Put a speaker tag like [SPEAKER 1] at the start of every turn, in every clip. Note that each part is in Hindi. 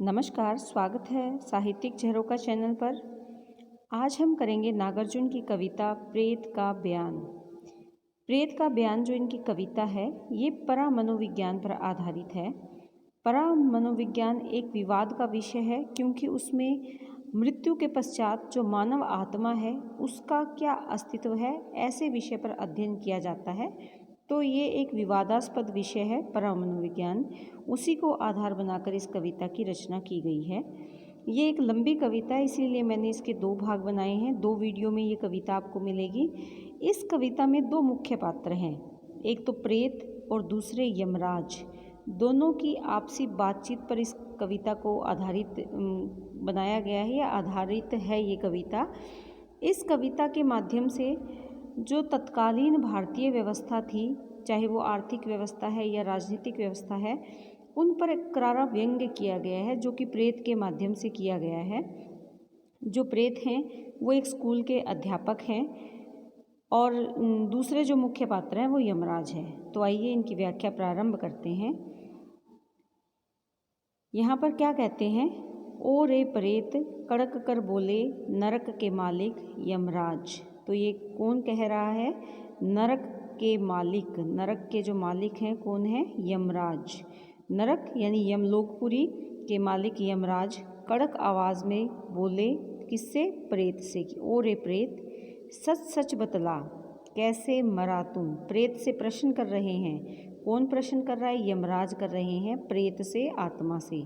[SPEAKER 1] नमस्कार, स्वागत है साहित्यिक झरोखा चैनल पर। आज हम करेंगे नागार्जुन की कविता प्रेत का बयान। प्रेत का बयान जो इनकी कविता है ये परा मनोविज्ञान पर आधारित है। परा मनोविज्ञान एक विवाद का विषय है क्योंकि उसमें मृत्यु के पश्चात जो मानव आत्मा है उसका क्या अस्तित्व है, ऐसे विषय पर अध्ययन किया जाता है। तो ये एक विवादास्पद विषय है परा मनोविज्ञान, उसी को आधार बनाकर इस कविता की रचना की गई है। ये एक लंबी कविता है, इसीलिए मैंने इसके दो भाग बनाए हैं। दो वीडियो में ये कविता आपको मिलेगी। इस कविता में दो मुख्य पात्र हैं, एक तो प्रेत और दूसरे यमराज। दोनों की आपसी बातचीत पर इस कविता को आधारित बनाया गया है या आधारित है ये कविता। इस कविता के माध्यम से जो तत्कालीन भारतीय व्यवस्था थी, चाहे वो आर्थिक व्यवस्था है या राजनीतिक व्यवस्था है, उन पर एक करारा व्यंग्य किया गया है जो कि प्रेत के माध्यम से किया गया है। जो प्रेत हैं वो एक स्कूल के अध्यापक हैं और दूसरे जो मुख्य पात्र हैं वो यमराज हैं। तो आइए इनकी व्याख्या प्रारंभ करते हैं। यहाँ पर क्या कहते हैं, ओ रे प्रेत कड़क कर बोले नरक के मालिक यमराज। तो ये कौन कह रहा है? नरक के मालिक, नरक के जो मालिक हैं कौन है? यमराज। नरक यानी यमलोकपुरी के मालिक यमराज कड़क आवाज़ में बोले, किससे? प्रेत से। ओ रे प्रेत सच सच बतला कैसे मरा तुम। प्रेत से प्रश्न कर रहे हैं। कौन प्रश्न कर रहा है? यमराज कर रहे हैं प्रेत से, आत्मा से।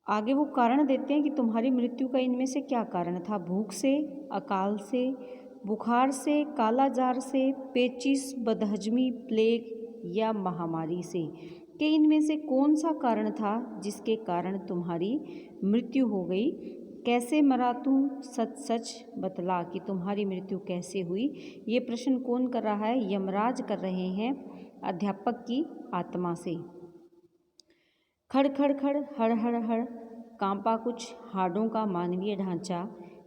[SPEAKER 1] आगे वो कारण देते हैं कि तुम्हारी मृत्यु का इनमें से क्या कारण था? भूख से, अकाल से, बुखार से, कालाजार से, पेचिश, बदहजमी, प्लेग या महामारी से, कि इनमें से कौन सा कारण था जिसके कारण तुम्हारी मृत्यु हो गई? कैसे मरा तू? सच सच बतला कि तुम्हारी मृत्यु कैसे हुई। ये प्रश्न कौन कर रहा है? यमराज कर रहे हैं अध्यापक की आत्मा से। खड़ खड़ खड़ हड़ हड़ हड़ कांपा कुछ हाडों का मानवीय ढांचा,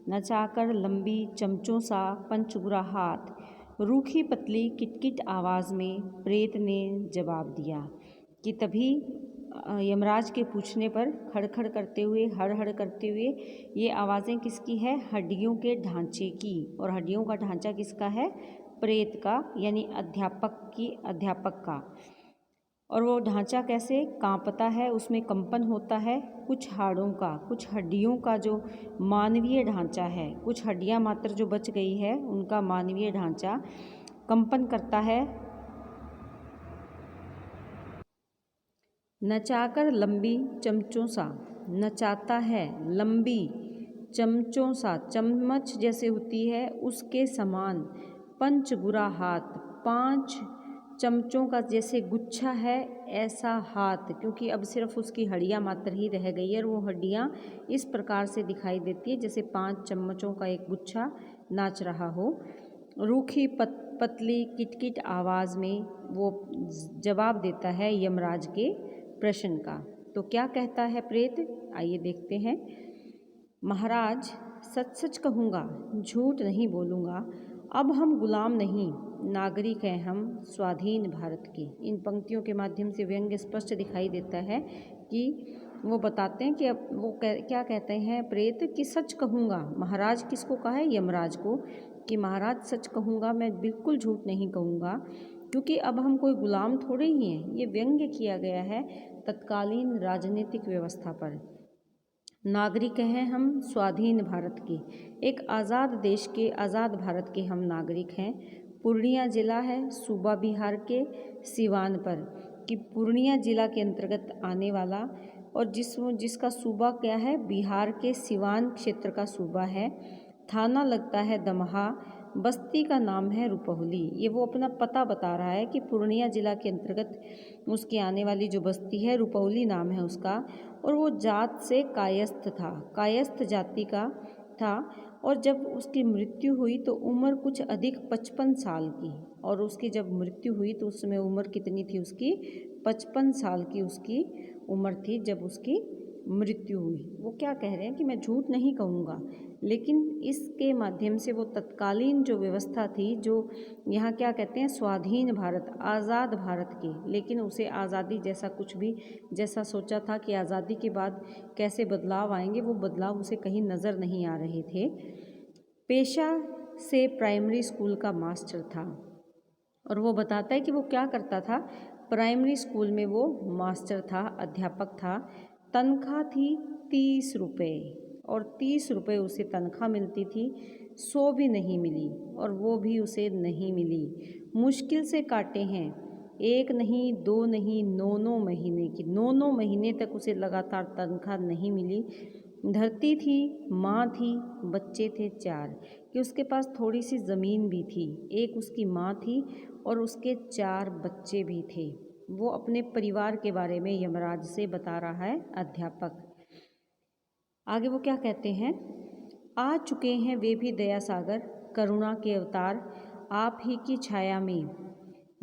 [SPEAKER 1] नचाकर लंबी चमचों सा पंचगुरा हाथ, रूखी पतली किटकिट आवाज़ में प्रेत ने जवाब दिया। कि तभी यमराज के पूछने पर खड़खड़ करते हुए, हड़ हड़ करते हुए, ये आवाज़ें किसकी है? हड्डियों के ढांचे की। और हड्डियों का ढांचा किसका है? प्रेत का, यानी अध्यापक का। और वो ढांचा कैसे कांपता है, उसमें कंपन होता है कुछ हाड़ों का, कुछ हड्डियों का जो मानवीय ढांचा है, कुछ हड्डियां मात्र जो बच गई है उनका मानवीय ढांचा कंपन करता है। नचाकर लंबी चमचों सा, नचाता है लंबी चमचों सा, चम्मच जैसे होती है उसके समान, पंचगुरा हाथ, 5 चमचों का जैसे गुच्छा है ऐसा हाथ, क्योंकि अब सिर्फ उसकी हड्डियाँ मात्र ही रह गई है और वो हड्डियाँ इस प्रकार से दिखाई देती है जैसे 5 चम्मचों का एक गुच्छा नाच रहा हो। रूखी पतली किटकिट आवाज़ में वो जवाब देता है यमराज के प्रश्न का। तो क्या कहता है प्रेत? आइए देखते हैं। महाराज सच सच कहूँगा, झूठ नहीं बोलूँगा। अब हम गुलाम नहीं, नागरिक हैं हम स्वाधीन भारत के। इन पंक्तियों के माध्यम से व्यंग्य स्पष्ट दिखाई देता है कि वो बताते हैं कि अब वो क्या कहते हैं प्रेत कि सच कहूँगा। महाराज किसको कहा है? यमराज को, कि महाराज सच कहूँगा, मैं बिल्कुल झूठ नहीं कहूँगा, क्योंकि अब हम कोई गुलाम थोड़े ही हैं। ये व्यंग्य किया गया है तत्कालीन राजनीतिक व्यवस्था पर। नागरिक हैं हम स्वाधीन भारत के, एक आज़ाद देश के, आज़ाद भारत के हम नागरिक हैं। पूर्णिया ज़िला है सूबा बिहार के सिवान पर, कि पूर्णिया ज़िला के अंतर्गत आने वाला, और जिसका सूबा क्या है? बिहार के सिवान क्षेत्र का सूबा है। थाना लगता है दमहा, बस्ती का नाम है रुपौली। ये वो अपना पता बता रहा है कि पूर्णिया ज़िला के अंतर्गत उसके आने वाली जो बस्ती है रुपौली नाम है उसका। और वो जात से कायस्थ था, कायस्थ जाति का था। और जब उसकी मृत्यु हुई तो उम्र कुछ अधिक 55 साल की, और उसकी जब मृत्यु हुई तो उस समय उम्र कितनी थी उसकी? 55 साल की उसकी उम्र थी जब उसकी मृत्यु हुई। वो क्या कह रहे हैं कि मैं झूठ नहीं कहूँगा, लेकिन इसके माध्यम से वो तत्कालीन जो व्यवस्था थी, जो यहाँ क्या कहते हैं स्वाधीन भारत, आज़ाद भारत की, लेकिन उसे आज़ादी जैसा कुछ भी जैसा सोचा था कि आज़ादी के बाद कैसे बदलाव आएंगे, वो बदलाव उसे कहीं नज़र नहीं आ रहे थे। पेशा से प्राइमरी स्कूल का मास्टर था और वो बताता है कि वो क्या करता था। प्राइमरी स्कूल में वो मास्टर था, अध्यापक था। तनख्वाह थी 30 रुपये और 30 रुपये उसे तनख्वाह मिलती थी। 100 भी नहीं मिली और वो भी उसे नहीं मिली। मुश्किल से काटे हैं, 1 नहीं 2 नहीं 9 महीने की, 9 महीने तक उसे लगातार तनख्वाह नहीं मिली। धरती थी, माँ थी, बच्चे थे 4, कि उसके पास थोड़ी सी ज़मीन भी थी। एक उसकी माँ थी और उसके 4 बच्चे भी थे। वो अपने परिवार के बारे में यमराज से बता रहा है अध्यापक। आगे वो क्या कहते हैं, आ चुके हैं वे भी दया सागर, करुणा के अवतार, आप ही की छाया में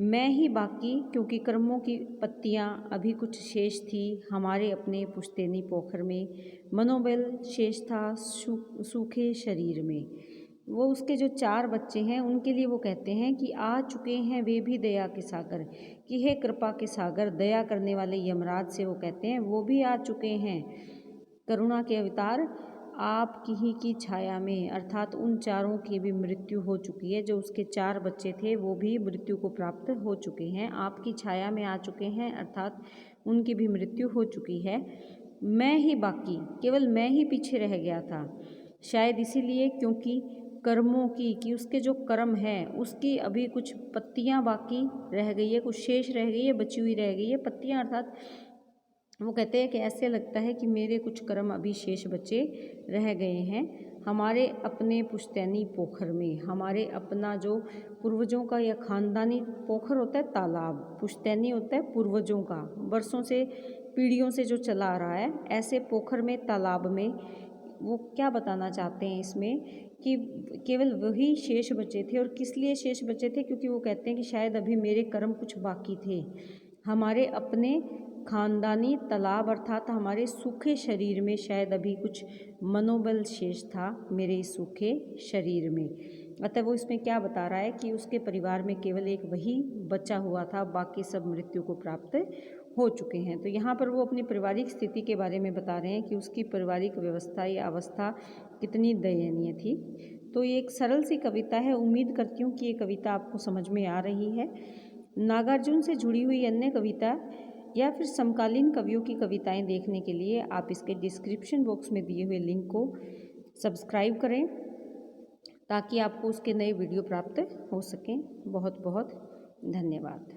[SPEAKER 1] मैं ही बाकी, क्योंकि कर्मों की पत्तियां अभी कुछ शेष थी हमारे अपने पुश्तैनी पोखर में, मनोबल शेष था सूखे शरीर में। वो उसके जो 4 बच्चे हैं उनके लिए वो कहते हैं कि आ चुके हैं वे भी दया के सागर, कि हे कृपा के सागर, दया करने वाले यमराज से वो कहते हैं वो भी आ चुके हैं, करुणा के अवतार, आपकी ही की छाया में, अर्थात उन 4 की भी मृत्यु हो चुकी है। जो उसके 4 बच्चे थे वो भी मृत्यु को प्राप्त हो चुके हैं, आपकी छाया में आ चुके हैं, अर्थात उनकी भी मृत्यु हो चुकी है। मैं ही बाकी, केवल मैं ही पीछे रह गया था, शायद इसीलिए क्योंकि कर्मों की, कि उसके जो कर्म है उसकी अभी कुछ पत्तियां बाकी रह गई है, कुछ शेष रह गई है, बची हुई रह गई है पत्तियां, अर्थात वो कहते हैं कि ऐसे लगता है कि मेरे कुछ कर्म अभी शेष बचे रह गए हैं हमारे अपने पुश्तैनी पोखर में। हमारे अपना जो पूर्वजों का या खानदानी पोखर होता है तालाब, पुश्तैनी होता है पूर्वजों का, वर्षों से पीढ़ियों से जो चला आ रहा है, ऐसे पोखर में तालाब में वो क्या बताना चाहते हैं इसमें कि केवल वही शेष बचे थे। और किस लिए शेष बचे थे, क्योंकि वो कहते हैं कि शायद अभी मेरे कर्म कुछ बाकी थे, हमारे अपने खानदानी तालाब अर्थात हमारे सूखे शरीर में शायद अभी कुछ मनोबल शेष था मेरे इस सूखे शरीर में। अतः वो इसमें क्या बता रहा है कि उसके परिवार में केवल एक वही बचा हुआ था, बाकी सब मृत्यु को प्राप्त हो चुके हैं। तो यहाँ पर वो अपनी पारिवारिक स्थिति के बारे में बता रहे हैं कि उसकी पारिवारिक व्यवस्था या अवस्था कितनी दयनीय थी। तो ये एक सरल सी कविता है, उम्मीद करती हूँ कि ये कविता आपको समझ में आ रही है। नागार्जुन से जुड़ी हुई अन्य कविता या फिर समकालीन कवियों की कविताएं देखने के लिए आप इसके डिस्क्रिप्शन बॉक्स में दिए हुए लिंक को सब्सक्राइब करें ताकि आपको उसके नए वीडियो प्राप्त हो सकें। बहुत बहुत धन्यवाद।